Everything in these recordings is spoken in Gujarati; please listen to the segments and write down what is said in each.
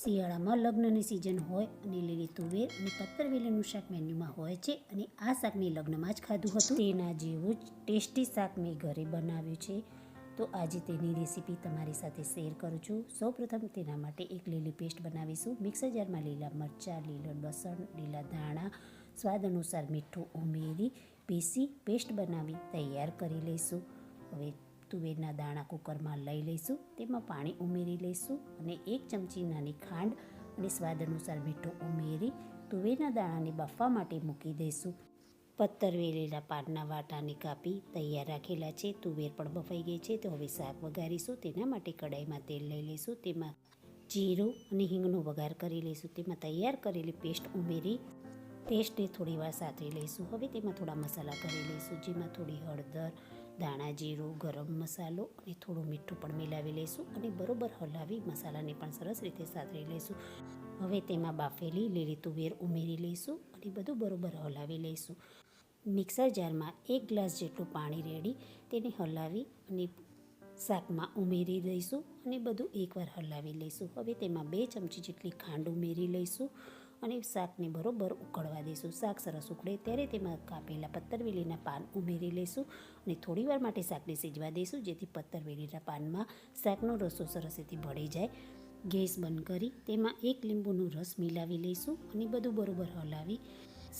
શિયાળામાં લગ્નની સિઝન હોય અને લીલી તુવેર અને પત્તરવેલીનું શાક મેન્યુમાં હોય છે અને આ શાક મેં લગ્નમાં જ ખાધું હતું. તેના જેવું જ ટેસ્ટી શાક મેં ઘરે બનાવ્યું છે. તો આજે તેની રેસીપી તમારી સાથે શેર કરું છું. સૌપ્રથમ તેના માટે એક લીલી પેસ્ટ બનાવીશું. મિક્સર જારમાં લીલા મરચાં, લીલો લસણ, લીલા ધાણા, સ્વાદ અનુસાર મીઠું ઉમેરી પીસી પેસ્ટ બનાવી તૈયાર કરી લઈશું. હવે તુવેરના દાણા કુકરમાં લઈ લઈશું. તેમાં પાણી ઉમેરી લઈશું અને 1 ચમચી નાની ખાંડ અને સ્વાદ અનુસાર મીઠું ઉમેરી તુવેરના દાણાને બાફવા માટે મૂકી દઈશું. પત્તરવેલીના પાનના વાટાને કાપી તૈયાર રાખેલા છે. તુવેર પણ બફાઈ ગઈ છે. તો હવે શાક વઘારીશું. તેના માટે કઢાઈમાં તેલ લઈ લઈશું. તેમાં જીરું અને હિંગનો વઘાર કરી લઈશું. તેમાં તૈયાર કરેલી પેસ્ટ ઉમેરી પેસ્ટને થોડી વાર સાતરી લઈશું. હવે તેમાં થોડા મસાલા કરી લઈશું, જેમાં થોડી હળદર, ધાણા જીરું, ગરમ મસાલો અને થોડું મીઠું પણ મિલાવી લઈશું અને બરોબર હલાવી મસાલાને પણ સરસ રીતે સાતરી લઈશું. હવે તેમાં બાફેલી લીલી તુવેર ઉમેરી લઈશું અને બધું બરોબર હલાવી લઈશું. મિક્સર જારમાં 1 ગ્લાસ જેટલું પાણી રેડી તેને હલાવી અને શાકમાં ઉમેરી દઈશું અને બધું એકવાર હલાવી લઈશું. હવે તેમાં 2 ચમચી જેટલી ખાંડ ઉમેરી લઈશું અને શાકને બરોબર ઉકળવા દઈશું. શાક સરસ ઉકળે ત્યારે તેમાં કાપેલા પત્તરવેલીના પાન ઉમેરી લઈશું અને થોડીવાર માટે શાકને સિજવા દઈશું, જેથી પત્તરવેલીના પાનમાં શાકનો રસો સરસ રીતે ભળી જાય. ગેસ બંધ કરી તેમાં 1 લીંબુનો રસ મિલાવી લઈશું અને બધું બરોબર હલાવી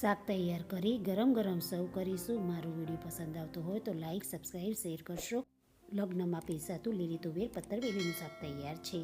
શાક તૈયાર કરી ગરમ ગરમ સર્વ કરીશું. મારો વિડીયો પસંદ આવતો હોય તો લાઈક, સબસ્ક્રાઈબ, શેર કરશો. લગ્નમાં પીરસાતું લીલી તુવેર પત્તરવેલીનું શાક તૈયાર છે.